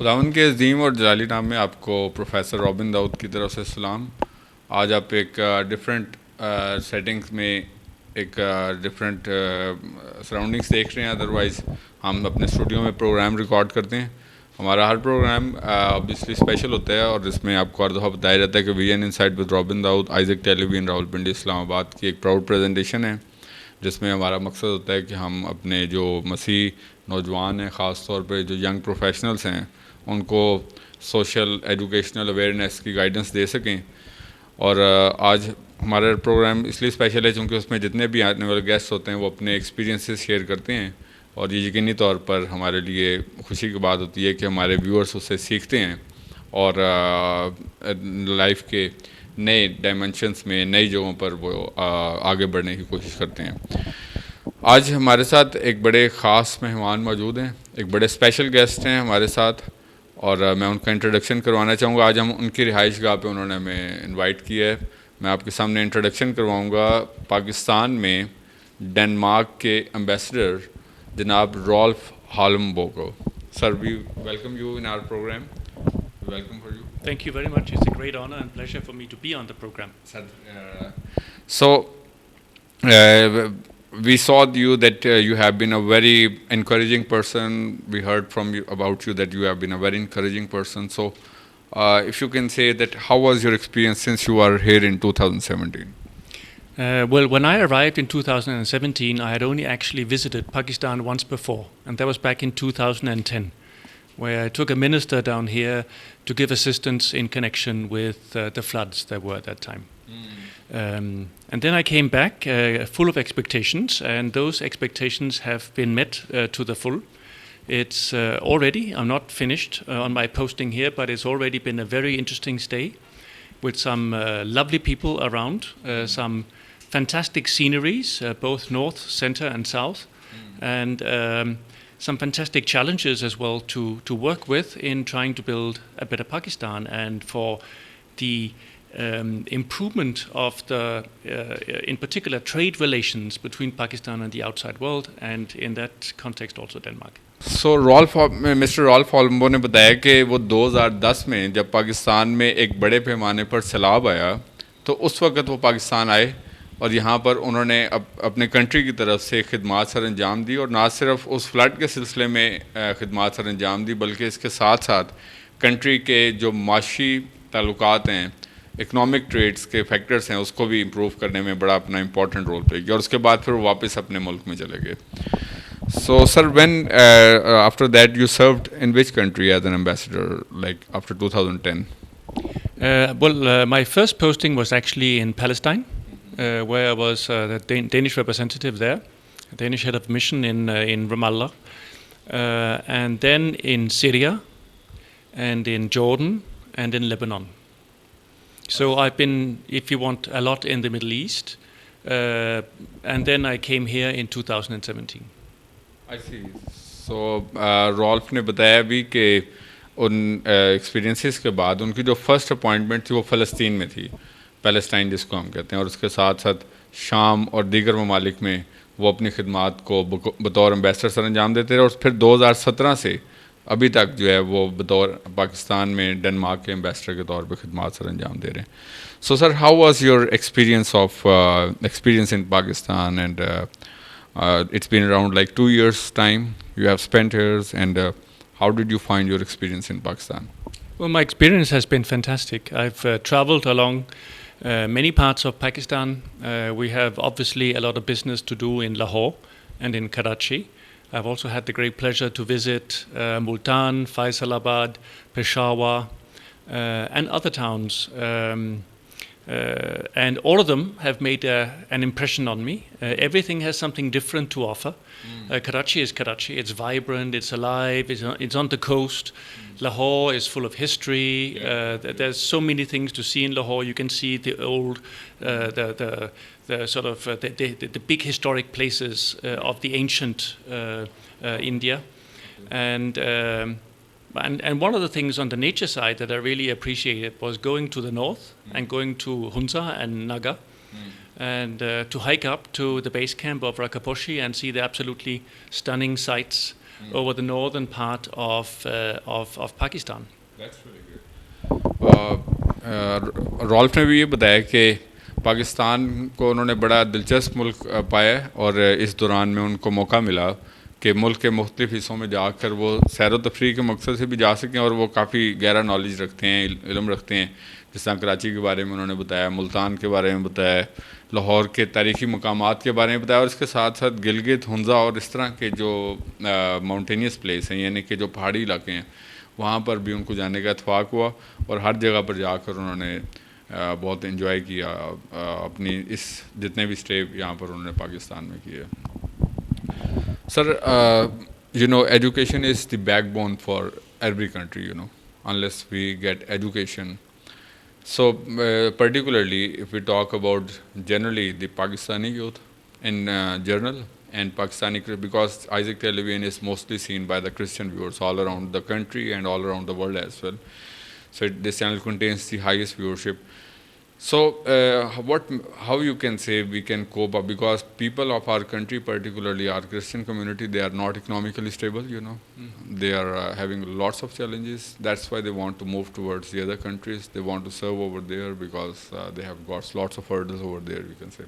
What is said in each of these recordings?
खुदावंद के अज़ीम और जलाली नाम में आपको प्रोफेसर रॉबिन दाऊद की तरफ से सलाम। आज आप एक डिफरेंट सेटिंग्स में एक डिफरेंट सराउंडिंग्स देख रहे हैं। अदरवाइज़ हम अपने स्टूडियो में प्रोग्राम रिकॉर्ड करते हैं। हमारा हर प्रोग्राम ऑब्वियसली स्पेशल होता है और इसमें आपको हर दफ़ा बताया जाता है कि V N insight with Robin Dawood Isaac television Rawalpindi Islamabad की एक प्राउड प्रेजेंटेशन है, जिसमें हमारा मकसद होता है कि हम अपने जो मसीह नौजवान हैं, ख़ास तौर पे जो यंग प्रोफेशनल्स हैं, उनको सोशल एजुकेशनल अवेयरनेस की गाइडेंस दे सकें। और आज हमारा प्रोग्राम इसलिए स्पेशल है क्योंकि उसमें जितने भी आने वाले गेस्ट होते हैं वो अपने एक्सपीरियंसेस शेयर करते हैं और ये यकीनी तौर पर हमारे लिए खुशी की बात होती है कि हमारे व्यूअर्स उससे सीखते हैं और लाइफ के नए डायमेंशंस में, नई जगहों पर वो आगे बढ़ने की कोशिश करते हैं। आज हमारे साथ एक बड़े ख़ास मेहमान मौजूद हैं, एक बड़े स्पेशल गेस्ट हैं हमारे साथ और मैं उनका इंट्रोडक्शन करवाना चाहूँगा। आज हम उनकी रिहाइश गाह पे उन्होंने हमें इनवाइट किया है। मैं आपके सामने इंट्रोडक्शन करवाऊँगा पाकिस्तान में डेनमार्क के एम्बेसडर जनाब रॉल्फ हालम्बो को। Sir, we welcome you in our program. Welcome for you. Thank you very much. It's a great honor and pleasure for me to be on the program. So, we saw you that you have been a very encouraging person. We heard from you about you that you have been a very encouraging person. So, if you can say that, how was your experience since you are here in 2017? Well, when I arrived in 2017, I had only actually visited Pakistan once before, and that was back in 2010, where I took a minister down here to give assistance in connection with the floods that were at that time. And then I came back full of expectations, and those expectations have been met to the full. It's already, I'm not finished on my posting here, but it's already been a very interesting stay with some lovely people around, some fantastic sceneries, both north, center, and south, and some fantastic challenges as well to work with in trying to build a better Pakistan and for the improvement of the, in particular, trade relations between Pakistan and the outside world, and in that context also Denmark. So, mister Rolf Holmboe ने बताया कि वो 2010 में जब पाकिस्तान में एक बड़े पैमाने पर सैलाब आया तो उस वक़्त वो पाकिस्तान आए और यहाँ पर उन्होंने अपने कंट्री की तरफ से खिदमात सर अंजाम दी और ना सिर्फ उस फ्लड के सिलसिले में खिदमात सर अंजाम दी, बल्कि इसके साथ साथ कंट्री के जो माशी ताल्लुकात हैं, इकनॉमिक ट्रेड्स के फैक्टर्स हैं, उसको भी इम्प्रूव करने में बड़ा अपना इम्पोर्टेंट रोल प्ले किया और उसके बाद फिर वो वापस अपने मुल्क में चले गए. So, sir, when after that you served in which country as an ambassador, like after 2010? My first posting was actually in Palestine, where I was the Danish representative there, Danish head of mission in Ramallah, and then in Syria, and in Jordan, and in Lebanon. So I've been, if you want, a lot in the Middle East, and then I came here in 2017. I see. So, Rolf ने बताया भी कि उन experiences के बाद उनकी जो first appointment थी वो फ़लस्तीन में थी, पैलेस्टाइन जिसको हम कहते हैं, और उसके साथ साथ शाम और दीगर ममालिक में वो अपनी खिदमात को बतौर एम्बेसडर सर अंजाम देते रहे और फिर 2017 से अभी तक जो है वो बतौर पाकिस्तान में डेनमार्क के एम्बेसडर के तौर पे खिदमात सर अंजाम दे रहे हैं. So sir, how was your experience in Pakistan and it's been around like 2 years time you have spent here, and how did you find your experience in Pakistan? Well, my experience has been fantastic. I've traveled along many parts of Pakistan. We have obviously a lot of business to do in Lahore and in Karachi. I've also had the great pleasure to visit Multan, Faisalabad, Peshawar, and other towns. And all of them have made an impression on me. Everything has something different to offer. Karachi is Karachi. It's vibrant, it's alive, it's on the coast. Lahore is full of history. There's so many things to see in Lahore. You can see the old, the sort of the big historic places of the ancient India. And one of the things on the nature side that I really appreciated was going to the north and going to Hunza and Naga, and to hike up to the base camp of Rakaposhi and see the absolutely stunning sights over the northern part of Pakistan. That's really good. Rolf ने भी ये बताया कि पाकिस्तान को उन्होंने बड़ा दिलचस्प मुल्क पाया और इस दौरान में उनको मौका मिला कि मुल्क के मुख्तलिफ़ हिस्सों में जाकर वो सैर व तफरीह के मकसद से भी जा सकें और वो काफ़ी गहरा नॉलेज रखते हैं, इल्म रखते हैं। जिस तरह कराची के बारे में उन्होंने बताया, मुल्तान के बारे में बताया, लाहौर के तारीख़ी मकामात के बारे में बताया और इसके साथ साथ गिलगित, हुंज़ा और इस तरह के जो माउंटेनियस प्लेस हैं, यानी कि जो पहाड़ी इलाके हैं, वहाँ पर भी उनको जाने का इत्फाक हुआ और हर जगह पर जाकर उन्होंने बहुत इन्जॉय किया अपनी इस जितने भी स्टे यहाँ पर उन्होंने पाकिस्तान में किए। Sir, you know, education is the backbone for every country, you know, unless we get education. So particularly if we talk about generally the Pakistani youth in general and Pakistani, because Isaac Television is mostly seen by the Christian viewers all around the country and all around the world as well. So this channel contains the highest viewership. So how you can say we can cope up, because people of our country, particularly our Christian community, they are not economically stable, you know. They are having lots of challenges. That's why they want to move towards the other countries. They want to serve over there because they have got lots of hurdles over there, we can say.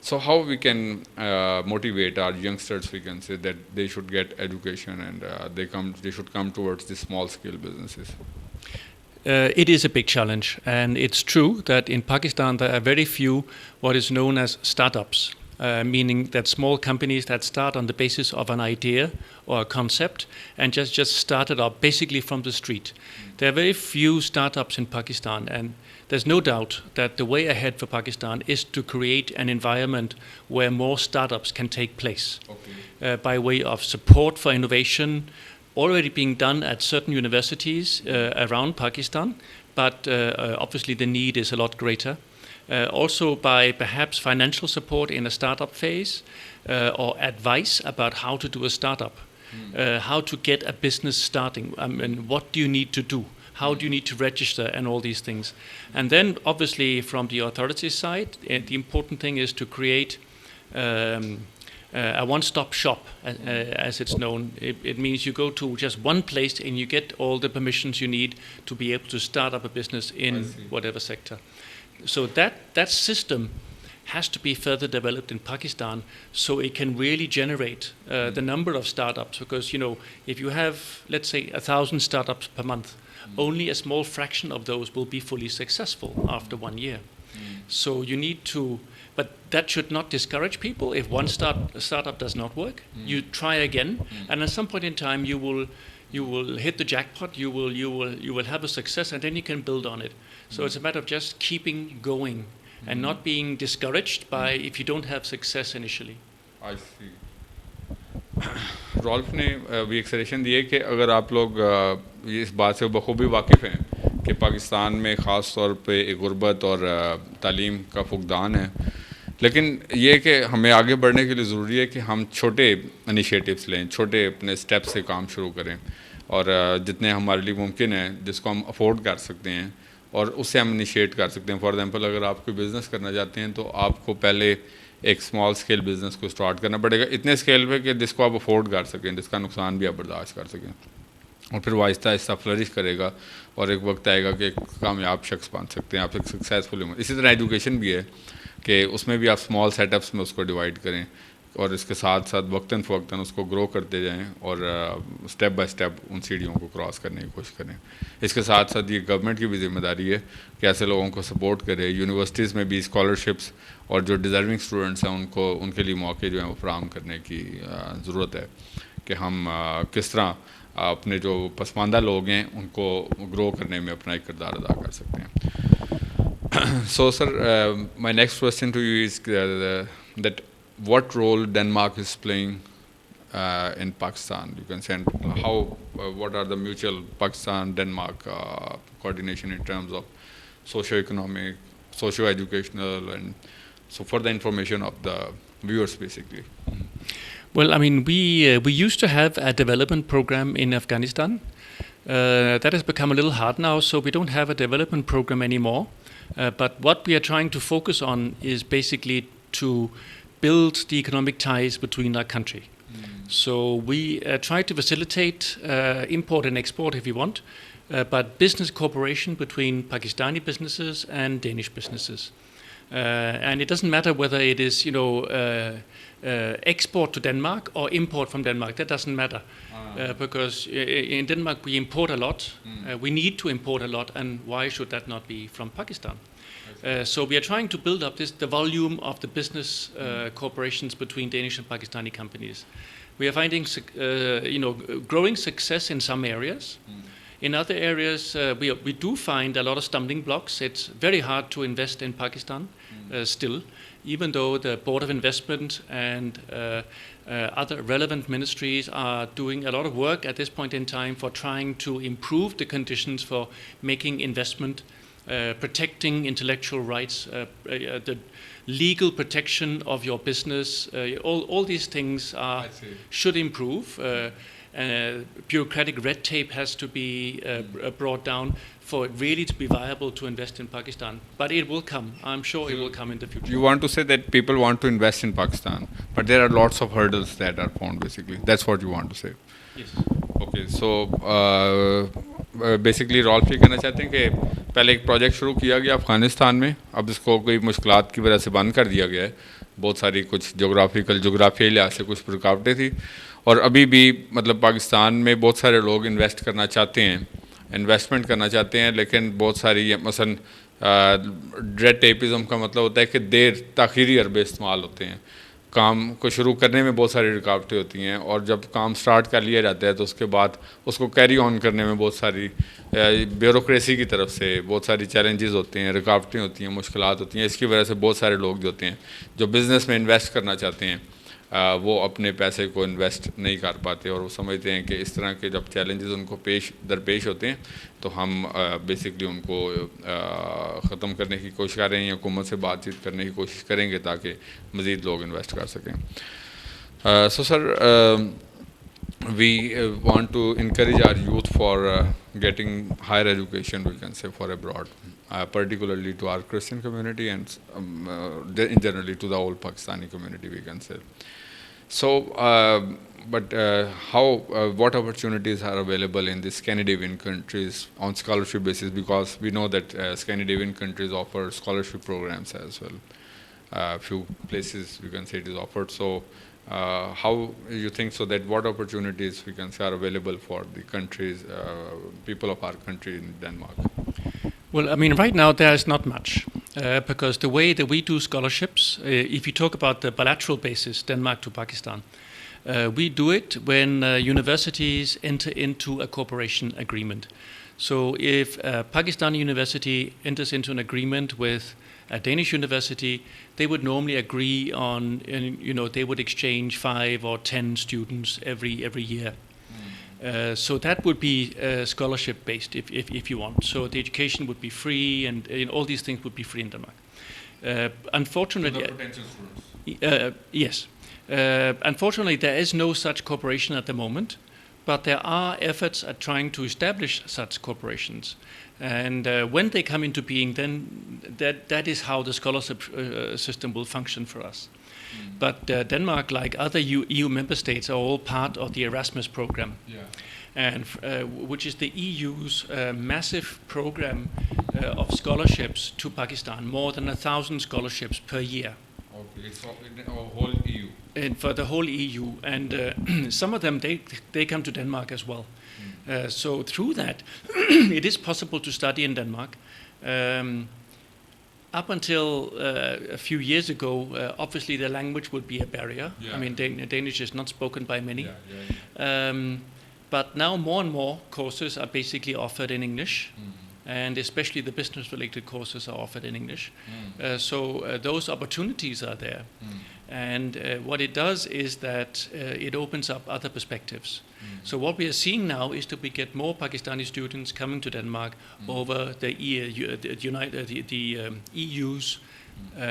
So how we can motivate our youngsters, we can say, that they should get education and they should come towards the small scale businesses. It is a big challenge, and it's true that in Pakistan there are very few what is known as startups, meaning that small companies that start on the basis of an idea or a concept and just start it up basically from the street. There are very few startups in Pakistan, and there's no doubt that the way ahead for Pakistan is to create an environment where more startups can take place, by way of support for innovation, already being done at certain universities around Pakistan, but obviously the need is a lot greater. Also by perhaps financial support in a startup phase, or advice about how to do a startup, how to get a business starting, and what do you need to do, how do you need to register, and all these things. And then obviously from the authorities side, the important thing is to create a one-stop shop, as it's known. It means you go to just one place and you get all the permissions you need to be able to start up a business in whatever sector. So that system has to be further developed in Pakistan so it can really generate the number of startups. Because, you know, if you have, let's say, 1,000 startups per month, only a small fraction of those will be fully successful after 1 year. So you need to... But that should not discourage people. If one startup does not work, you try again, and at some point in time you will hit the jackpot. You will have a success, and then you can build on it. So it's a matter of just keeping going and not being discouraged by if you don't have success initially. I see. Rolf ने भी एक suggestion दिए कि अगर आप लोग इस बात से बखूबी वाकिफ़ हैं कि पाकिस्तान में ख़ास तौर पे एक गुर्बत और तालीम का फुकदान है, लेकिन ये कि हमें आगे बढ़ने के लिए ज़रूरी है कि हम छोटे इनिशिएटिव्स लें, छोटे अपने स्टेप से काम शुरू करें और जितने हमारे लिए मुमकिन है जिसको हम अफोर्ड कर सकते हैं और उससे हम इनिशिएट कर सकते हैं। फॉर एग्जांपल, अगर आप कोई बिज़नेस करना चाहते हैं तो आपको पहले एक स्मॉल स्केल बिज़नेस को स्टार्ट करना पड़ेगा, इतने स्केल पे कि जिसको आप अफोर्ड कर सकें, जिसका नुकसान भी आप बर्दाश्त कर सकें, और फिर वो आहिस्ता आहिस्ता फ्लरिश करेगा और एक वक्त आएगा कि एक कामयाब शख्स बन सकते हैं, आप एक सक्सेसफुल। इसी तरह एजुकेशन भी है कि उसमें भी आप स्मॉल सेटअप्स में उसको डिवाइड करें और इसके साथ साथ वक्तन फ़वक्तन उसको ग्रो करते जाएं और स्टेप बाय स्टेप उन सीढ़ियों को क्रॉस करने की कोशिश करें। इसके साथ साथ ये गवर्नमेंट की भी जिम्मेदारी है कि ऐसे लोगों को सपोर्ट करे। यूनिवर्सिटीज़ में भी स्कॉलरशिप्स और जो डिज़र्विंग स्टूडेंट्स हैं उनके लिए मौके जो हैं वो फराहम करने की ज़रूरत है कि हम किस तरह अपने जो पसमानदा लोग हैं उनको ग्रो करने में अपना एक किरदार अदा कर सकते हैं। So sir, my next question to you is that what role Denmark is playing in Pakistan? You can say how what are the mutual Pakistan-Denmark coordination in terms of socio-economic, socio-educational, and so for the information of the viewers basically. Well, I mean, we used to have a development program in Afghanistan. That has become a little hard now, so we don't have a development program anymore. But what we are trying to focus on is basically to build the economic ties between our country. So we try to facilitate import and export if you want, but business cooperation between Pakistani businesses and Danish businesses. And it doesn't matter whether it is, export to Denmark or import from Denmark. That doesn't matter because in Denmark we import a lot. We need to import a lot, and why should that not be from Pakistan? So we are trying to build up the volume of the business cooperations between Danish and Pakistani companies. We are finding, growing success in some areas. In other areas, we do find a lot of stumbling blocks. It's very hard to invest in Pakistan still, even though the Board of Investment and other relevant ministries are doing a lot of work at this point in time for trying to improve the conditions for making investment, protecting intellectual rights, the legal protection of your business. All these things should improve. Bureaucratic red tape has to be brought down for it really to be viable to invest in Pakistan. But it will come. I'm sure it will come in the future. You want to say that people want to invest in Pakistan, but there are lots of hurdles that are found, basically. That's what you want to say. Yes. Okay, so basically Rolf ये कहना चाहते हैं कि पहले एक project शुरू किया गया अफ़गानिस्तान में, अब इसको कोई मुश्किलात की वजह से बंद कर दिया गया है. बहुत सारी कुछ जोग्राफियाई लिहाज से कुछ रुकावटें थी, और अभी भी मतलब पाकिस्तान में बहुत सारे लोग इन्वेस्टमेंट करना चाहते हैं, लेकिन बहुत सारी मसलन रेड टेपिज़म का मतलब होता है कि देर ताख़ीरी अरबे इस्तेमाल होते हैं. काम को शुरू करने में बहुत सारी रुकावटें होती हैं, और जब काम स्टार्ट कर लिया जाता है तो उसके बाद उसको कैरी ऑन करने में बहुत सारी ब्यूरोक्रेसी की तरफ से बहुत सारी चैलेंजेस होते हैं, रुकावटें होती हैं, मुश्किलात होती हैं. इसकी वजह से बहुत सारे लोग जो होते हैं जो बिज़नेस में इन्वेस्ट करना चाहते हैं वो अपने पैसे को इन्वेस्ट नहीं कर पाते, और वो समझते हैं कि इस तरह के जब चैलेंजेस उनको दरपेश होते हैं तो हम बेसिकली उनको ख़त्म करने की कोशिश कर रहे हैं या हुकूमत से बातचीत करने की कोशिश करेंगे ताकि मज़ीद लोग इन्वेस्ट कर सकें. So sir, we want to encourage our youth for getting higher education, we can say, for abroad, particularly to our Christian community and generally to the whole Pakistani community, we can say. So, what opportunities are available in the Scandinavian countries on scholarship basis? Because we know that Scandinavian countries offer scholarship programs as well. Few places we can say it is offered. So, how you think so that what opportunities we can say are available for the countries, people of our country in Denmark? Well, I mean, right now there is not much because the way that we do scholarships, if you talk about the bilateral basis, Denmark to Pakistan, we do it when universities enter into a cooperation agreement. So if a Pakistani university enters into an agreement with a Danish university, they would normally agree on, they would exchange 5 or 10 students every year. So that would be scholarship based if you want. So the education would be free, and all these things would be free in Denmark. Unfortunately, for the potential students. Yes. Unfortunately, there is no such cooperation at the moment, but there are efforts at trying to establish such corporations. And when they come into being, then that is how the scholarship system will function for us. But Denmark, like other EU member states, are all part of the Erasmus program, and which is the EU's massive program of scholarships to Pakistan, more than 1,000 scholarships per year. Okay, so in the whole EU. And for the whole EU, and some of them they come to Denmark as well. So through that, it is possible to study in Denmark. Up until a few years ago, obviously the language would be a barrier. I mean, Danish is not spoken by many. But now more and more courses are basically offered in English. And especially the business-related courses are offered in English. So those opportunities are there. And what it does is that it opens up other perspectives. So what we are seeing now is that we get more Pakistani students coming to Denmark over the EU's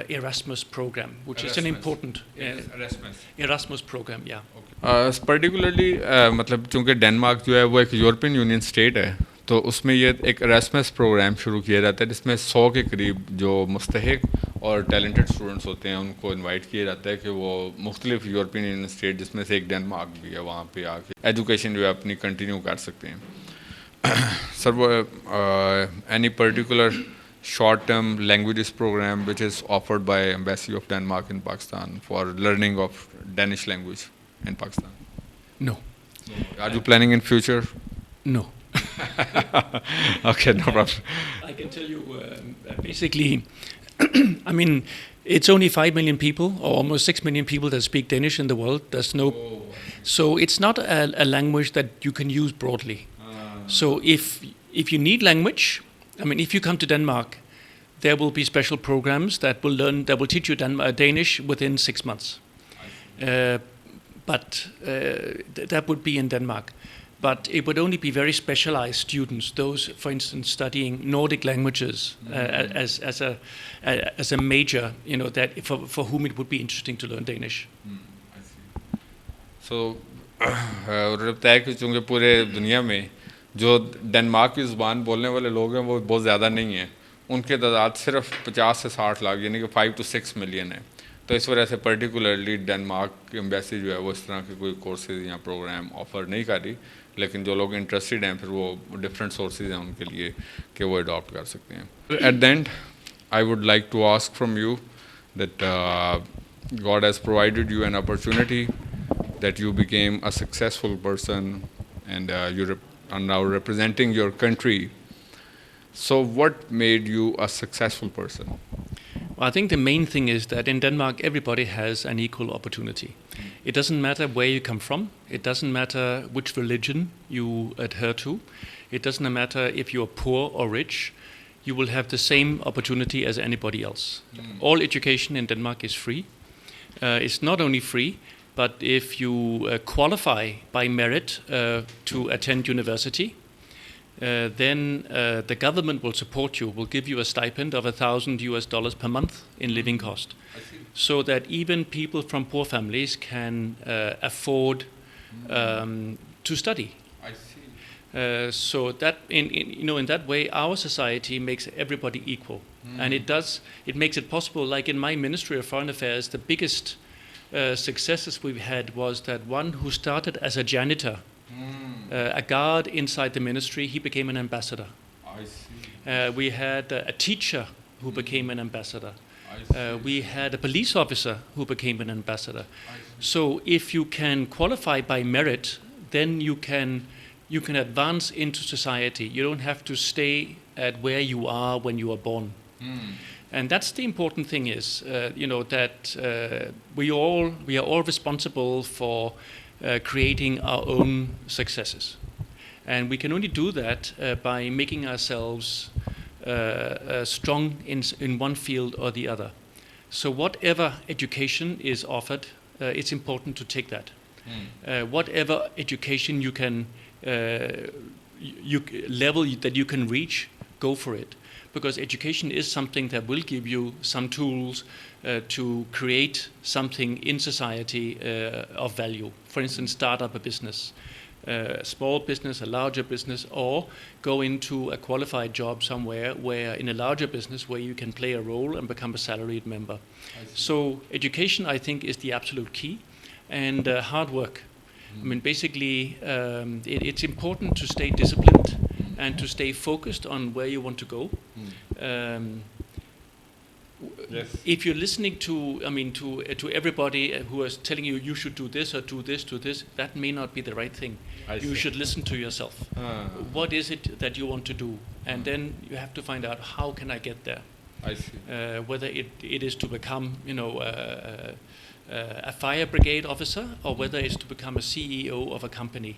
Erasmus program, which is an important Erasmus program. Particularly, मतलब चूँकि Denmark जो है वो एक European union state है, तो उसमें ये एक एरास्मस प्रोग्राम शुरू किया जाता है जिसमें 100 के करीब जो मुस्तहिक और टैलेंटेड स्टूडेंट्स होते हैं उनको इनवाइट किया जाता है कि वो मुख्तलिफ यूरोपियन यूनियन स्टेट जिसमें से एक डेनमार्क भी है वहाँ पे आके एजुकेशन जो है अपनी कंटिन्यू कर सकते हैं। सर वो any particular short term languages program which is offered by Embassy of Denmark in Pakistan for learning of Danish language in Pakistan? No. Are you planning in future? No. Okay, no problem. I can tell you basically, I mean, it's only 5 million people, or almost 6 million people that speak Danish in the world. There's no, so it's not a language that you can use broadly. So if you need language, I mean, if you come to Denmark, there will be special programs that will teach you Danish within 6 months. But that would be in Denmark. But it would only be very specialized students, those, for instance, studying Nordic languages as a major, that for whom it would be interesting to learn Danish. I see. So, लगता है कि चूँकि पूरे दुनिया में जो Denmark की ज़ुबान बोलने वाले लोग हैं वो बहुत ज़्यादा नहीं हैं, उनके तादाद सिर्फ 50 से 60 लाख यानी कि 5 to 6 मिलियन है। तो इस वजह से पर्टिकुलरली डेनमार्क की एम्बेसी जो है वो इस तरह के कोई कोर्सेज या प्रोग्राम ऑफ़र नहीं कर रही, लेकिन जो लोग इंटरेस्टेड हैं फिर वो डिफरेंट सोर्सेज हैं उनके लिए कि वो अडॉप्ट कर सकते हैं। At the end I would like to ask from you that God has provided you an opportunity that you became a successful person and you are now representing your country. So what made you a successful person? Well, I think the main thing is that in Denmark everybody has an equal opportunity. It doesn't matter where you come from. It doesn't matter which religion you adhere to. It doesn't matter if you are poor or rich. You will have the same opportunity as anybody else. All education in Denmark is free. It's not only free, but if you qualify by merit to attend university, then the government will support you, will give you a stipend of $1,000 per month in living cost, so that even people from poor families can afford to study. I see. So that in that way, our society makes everybody equal, and it makes it possible. Like in my Ministry of Foreign Affairs, the biggest successes we've had was that one who started as a janitor, a guard inside the ministry, he became an ambassador. I see. We had a teacher who became an ambassador. We had a police officer who became an ambassador. So if you can qualify by merit, then you can advance into society. You don't have to stay at where you are when you are born. And that's the important thing is, that we are all responsible for creating our own successes. And we can only do that by making ourselves strong in one field or the other. So whatever education is offered, it's important to take that. Whatever education you can level that you can reach, go for it. Because education is something that will give you some tools to create something in society of value. For instance, start up a business, a small business, a larger business, or go into a qualified job somewhere where in a larger business where you can play a role and become a salaried member. So education, I think, is the absolute key, and hard work. I mean, basically, it's important to stay disciplined and to stay focused on where you want to go. Yes. If you're listening to everybody who is telling you should do this or do this, that may not be the right thing. You should listen to yourself. What is it that you want to do? And then you have to find out, how can I get there? I see. Whether it is to become, a fire brigade officer, or whether it's to become a CEO of a company,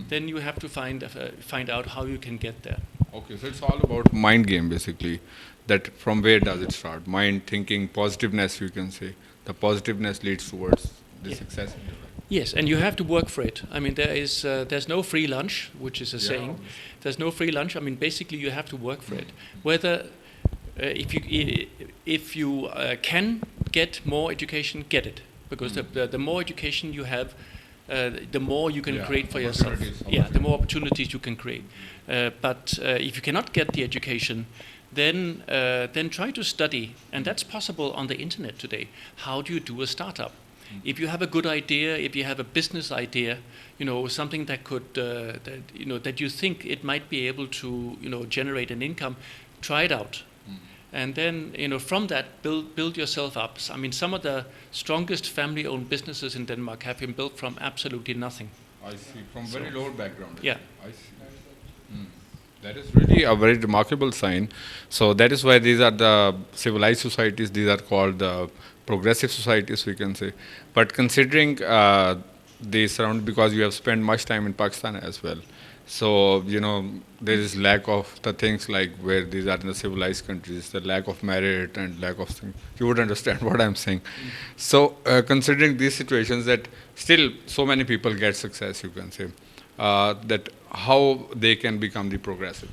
then you have to find out how you can get there. Okay, so it's all about mind game basically. That from where does it start? Mind, thinking, positiveness, you can say. The positiveness leads towards the success. Yes, and you have to work for it. I mean, there's no free lunch, which is a saying. There's no free lunch. I mean, basically, you have to work for it. Whether if you can get more education, get it, because the more education you have, the more you can create for yourself. The more opportunities you can create. But if you cannot get the education, then try to study, and that's possible on the internet today. How do you do a startup? If you have a good idea, if you have a business idea, something that could, that you think it might be able to, generate an income, try it out. And then, from that, build yourself up. I mean, some of the strongest family-owned businesses in Denmark have been built from absolutely nothing. I see, from very low background. Yeah. I see. That is really a very remarkable sign. So that is why these are the civilized societies. These are called the progressive societies, we can say. But considering the surround, because you have spent much time in Pakistan as well, so there is lack of the things like where these are in the civilized countries, the lack of merit and lack of things. You would understand what I'm saying. So considering these situations, that still so many people get success, you can say, that how they can become the progressive.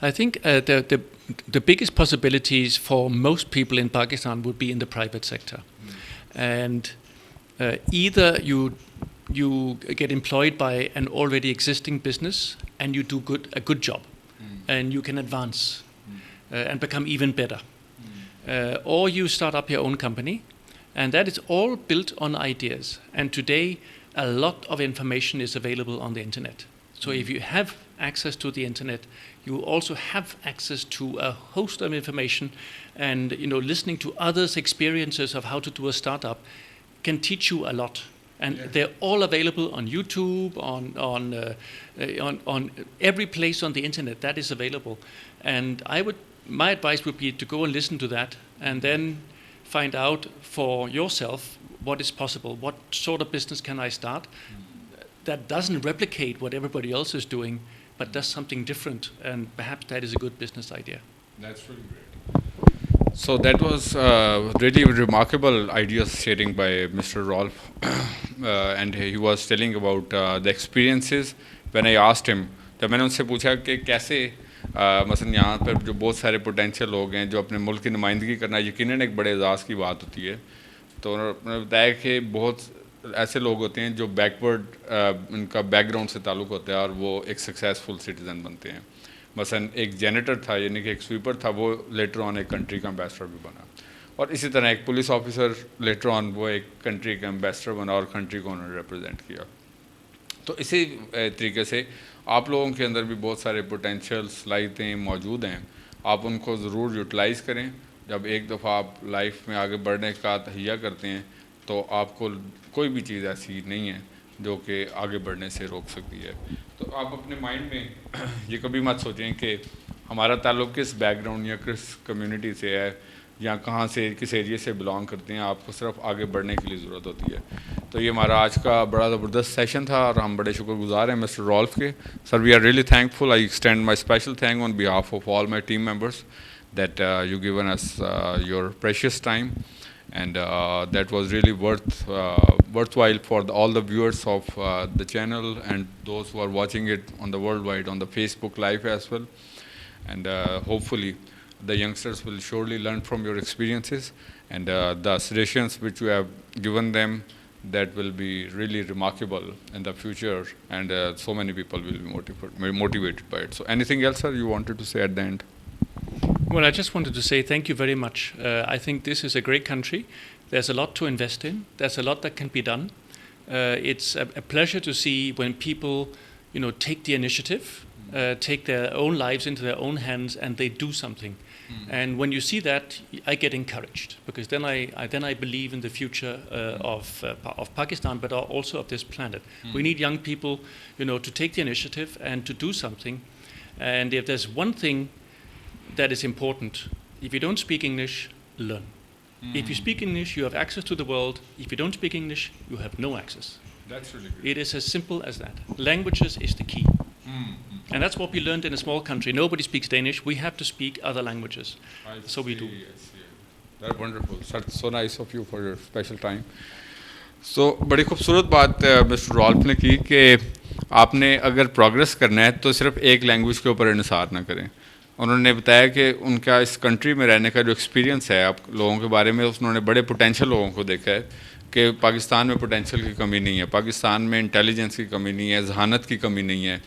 I think the biggest possibilities for most people in Pakistan would be in the private sector, and either you get employed by an already existing business and you do a good job, and you can advance and become even better, or you start up your own company, and that is all built on ideas. And today a lot of information is available on the internet. So if you have access to the internet, you also have access to a host of information, and listening to others' experiences of how to do a startup can teach you a lot. And they're all available on YouTube, on every place on the internet that is available. And my advice would be to go and listen to that, and then find out for yourself what is possible. What sort of business can I start that doesn't replicate what everybody else is doing, but does something different, and perhaps that is a good business idea. That's really great. So that was really remarkable ideas sharing by Mr. Rolf, and he was telling about the experiences. When I asked him, जब मैंने उनसे पूछा कि कैसे मसलन यहाँ पर जो बहुत सारे पोटेंशियल लोग हैं जो अपने मुल्क की नुमाइंदगी करना यकीनन एक बड़े एजाज़ की बात होती है, तो उन्होंने बताया कि बहुत ऐसे लोग होते हैं जो बैकवर्ड उनका बैकग्राउंड से ताल्लुक़ होता है और वो एक सक्सेसफुल सिटीज़न बनते हैं. मसलन एक जेनेटर था, यानी कि एक स्वीपर था, वो लेटर ऑन एक कंट्री का एम्बेसडर भी बना, और इसी तरह एक पुलिस ऑफिसर लेटर ऑन वो एक कंट्री का एम्बेसडर बना और कंट्री को उन्होंने रिप्रेजेंट किया. तो इसी तरीके से आप लोगों के अंदर भी बहुत सारे पोटेंशियल सलाहियतें मौजूद हैं. आप उनको ज़रूर यूटिलाइज़ करें. जब एक दफ़ा आप लाइफ में आगे बढ़ने का तहैया करते हैं तो आपको कोई भी चीज़ ऐसी नहीं है जो कि आगे बढ़ने से रोक सकती है. तो आप अपने माइंड में ये कभी मत सोचें कि हमारा ताल्लुक़ किस बैकग्राउंड या किस कम्युनिटी से है या कहाँ से किस एरिया से बिलोंग करते हैं. आपको सिर्फ आगे बढ़ने के लिए ज़रूरत होती है. तो ये हमारा आज का बड़ा ज़बरदस्त सेशन था और हम बड़े शुक्रगुजार हैं मिस्टर रॉल्फ के. Sir, we are really thankful. I extend my special thank on behalf of all my team members that you given us your precious time, and that was really worthwhile for all the viewers of the channel and those who are watching it on the worldwide on the Facebook live as well. And hopefully the youngsters will surely learn from your experiences, and the suggestions which you have given them, that will be really remarkable in the future, and so many people will be motivated by it. So anything else, sir, you wanted to say at the end? Well, I just wanted to say thank you very much. I think this is a great country. There's a lot to invest in. There's a lot that can be done. It's a pleasure to see when people, take the initiative, take their own lives into their own hands, and they do something. And when you see that, I get encouraged, because then I believe in the future of Pakistan, but also of this planet. We need young people, to take the initiative and to do something. And if there's one thing that is important, if you don't speak English, learn. If you speak English, you have access to the world. If you don't speak English, you have no access. That's really good. It is as simple as that. Languages is the key. And that's what we learned in a small country. Nobody speaks Danish. We have to speak other languages. So we do. That's wonderful. So nice of you for your special time. So बड़ी खूबसूरत बात mister Rolf ने की कि आपने अगर progress करना है तो सिर्फ एक लैंग्वेज के ऊपर इन्हिसार ना करें. उन्होंने बताया कि उनका इस कंट्री में रहने का जो एक्सपीरियंस है, आप लोगों के बारे में उन्होंने बड़े पोटेंशियल लोगों को देखा है कि पाकिस्तान में पोटेंशियल की कमी नहीं है, पाकिस्तान में इंटेलिजेंस की कमी नहीं है, जहानत की कमी नहीं है,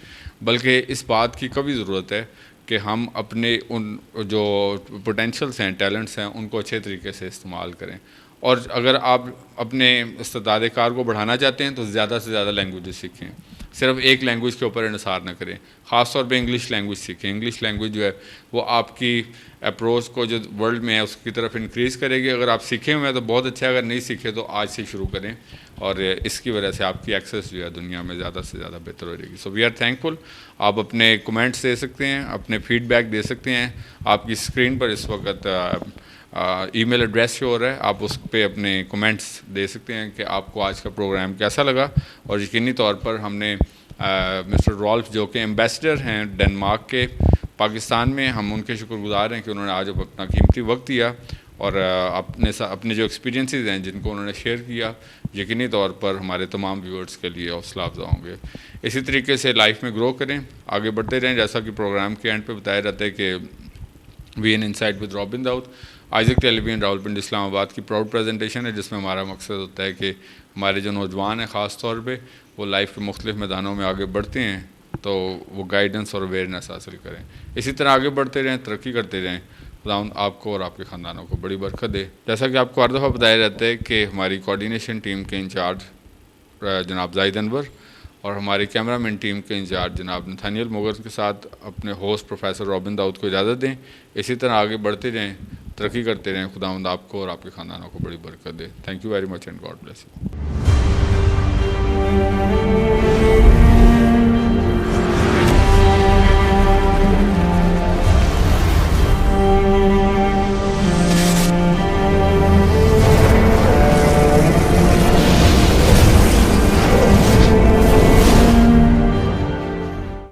बल्कि इस बात की कभी ज़रूरत है कि हम अपने उन जो पोटेंशियल्स हैं, टैलेंट्स हैं, उनको अच्छे तरीके से इस्तेमाल करें। और अगर आप अपने इस्तेदाद कार को बढ़ाना चाहते हैं तो ज़्यादा से ज़्यादा लैंग्वेजेस सीखें, सिर्फ एक लैंग्वेज के ऊपर इन्हिसार न करें। ख़ास तौर पे इंग्लिश लैंग्वेज सीखें। इंग्लिश लैंग्वेज जो है वो आपकी अप्रोच को जो वर्ल्ड में है उसकी तरफ इंक्रीज़ करेगी। अगर आप सीखे हुए हैं तो बहुत अच्छा है, अगर नहीं सीखे तो आज से शुरू करें, और इसकी वजह से आपकी एक्सेस जो है दुनिया में ज़्यादा से ज़्यादा बेहतर हो जाएगी। So we are thankful. आप अपने कमेंट्स दे सकते हैं, अपने फीडबैक दे सकते हैं। आपकी स्क्रीन पर इस वक्त ईमेल एड्रेस शो हो रहा है, आप उस पर अपने कमेंट्स दे सकते हैं कि आपको आज का प्रोग्राम कैसा लगा। और यकीनी तौर पर हमने मिस्टर रॉल्फ जो कि एम्बेसडर हैं डेनमार्क के पाकिस्तान में, हम उनके शुक्रगुजार हैं कि उन्होंने आज अपना कीमती वक्त दिया और अपने जो एक्सपीरियंसेस हैं जिनको उन्होंने शेयर किया, यकीनी तौर पर हमारे तमाम व्यूअर्स के लिए हौसला अफजा होंगे। इसी तरीके से लाइफ में ग्रो करें, आगे बढ़ते रहें। जैसा कि प्रोग्राम के एंड पे बताया जाता है कि V N insight with Robin Dawood, Isaac television Rawalpindi Islamabad की प्राउड प्रेजेंटेशन है, जिसमें हमारा मकसद होता है कि हमारे जो नौजवान हैं ख़ास तौर पे वो लाइफ के मुख्तलिफ मैदानों में आगे बढ़ते हैं तो वो गाइडेंस और अवेयरनेस हासिल करें। इसी तरह आगे बढ़ते रहें, तरक्की करते रहें। खुदावंद आपको और आपके ख़ानदानों को बड़ी बरकत दे। जैसा कि आपको हर दफ़ा बताया जाता है कि हमारी कोऑर्डिनेशन टीम के इंचार्ज जनाब जाहिद अनवर और हमारी कैमरामैन टीम के इंचार्ज जनाब नथानियल मोगर के साथ अपने होस्ट प्रोफेसर रॉबिन दाऊद को इजाज़त दें। इसी तरह आगे बढ़ते रहें, तरक्की करते रहें। खुदावंद आपको और आपके ख़ानदानों को बड़ी बरकत दे। Thank you very much and God bless you.